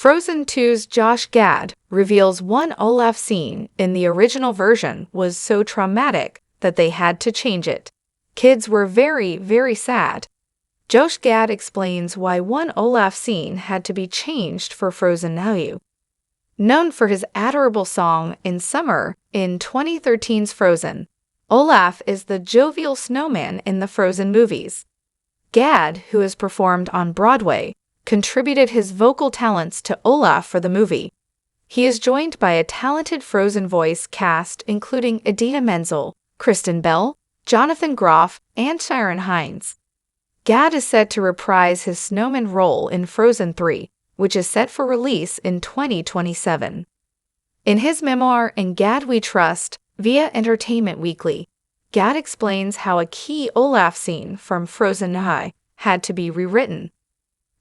Frozen 2's Josh Gad reveals one Olaf scene in the original version was so traumatic that they had to change it. Kids were very, very sad. Josh Gad explains why one Olaf scene had to be changed for Frozen 2. Known for his adorable song in summer in 2013's Frozen, Olaf is the jovial snowman in the Frozen movies. Gad, who has performed on Broadway, contributed his vocal talents to Olaf for the movie. He is joined by a talented Frozen voice cast including Idina Menzel, Kristen Bell, Jonathan Groff, and Sharon Hines. Gad is set to reprise his snowman role in Frozen 3, which is set for release in 2027. In his memoir In Gad We Trust, via Entertainment Weekly, Gad explains how a key Olaf scene from Frozen 2 had to be rewritten.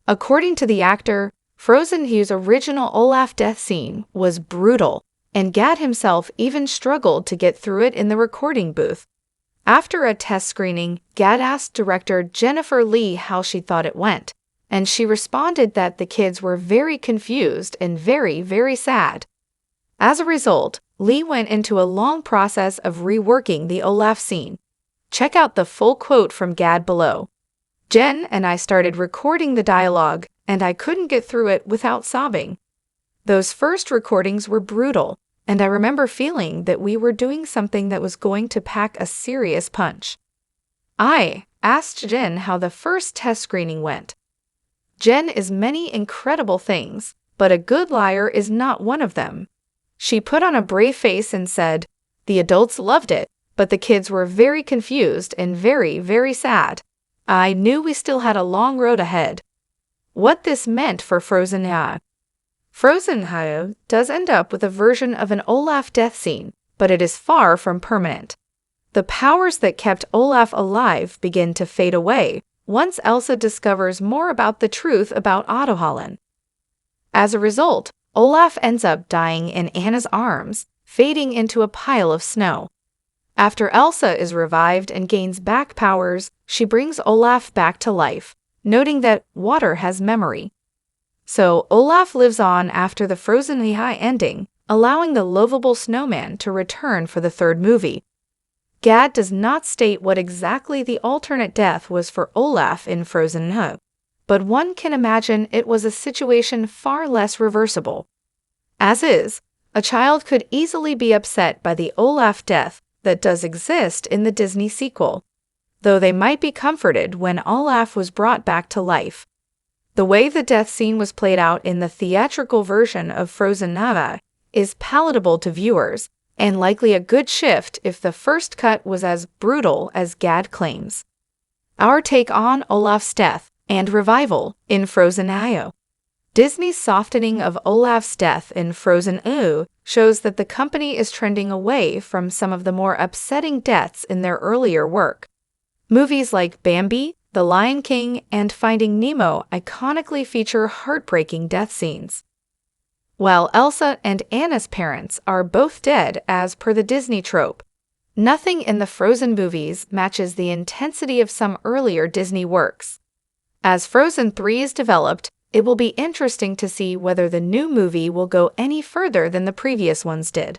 According to the actor, Frozen 2's original Olaf death scene was brutal, and Gad himself even struggled to get through it in the recording booth. After a test screening, Gad asked director Jennifer Lee how she thought it went, and she responded that the kids were very confused and very, very sad. As a result, Lee went into a long process of reworking the Olaf scene. Check out the full quote from Gad below. Jen and I started recording the dialogue, and I couldn't get through it without sobbing. Those first recordings were brutal, and I remember feeling that we were doing something that was going to pack a serious punch. I asked Jen how the first test screening went. Jen is many incredible things, but a good liar is not one of them. She put on a brave face and said, "The adults loved it, but the kids were very confused and very, very sad. I knew we still had a long road ahead." What this meant for Frozen 2. Frozen 2 does end up with a version of an Olaf death scene, but it is far from permanent. The powers that kept Olaf alive begin to fade away once Elsa discovers more about the truth about Ottohallen. As a result, Olaf ends up dying in Anna's arms, fading into a pile of snow. After Elsa is revived and gains back powers, she brings Olaf back to life, noting that water has memory. So Olaf lives on after the Frozen 2 ending, allowing the lovable snowman to return for the third movie. Gad does not state what exactly the alternate death was for Olaf in Frozen 2, but one can imagine it was a situation far less reversible. As is, a child could easily be upset by the Olaf death that does exist in the Disney sequel, though they might be comforted when Olaf was brought back to life. The way the death scene was played out in the theatrical version of Frozen 2 is palatable to viewers, and likely a good shift if the first cut was as brutal as Gad claims. Our take on Olaf's death and revival in Frozen 2. Disney's softening of Olaf's death in Frozen 2 shows that the company is trending away from some of the more upsetting deaths in their earlier work. Movies like Bambi, The Lion King, and Finding Nemo iconically feature heartbreaking death scenes. While Elsa and Anna's parents are both dead as per the Disney trope, nothing in the Frozen movies matches the intensity of some earlier Disney works. As Frozen 3 is developed, it will be interesting to see whether the new movie will go any further than the previous ones did.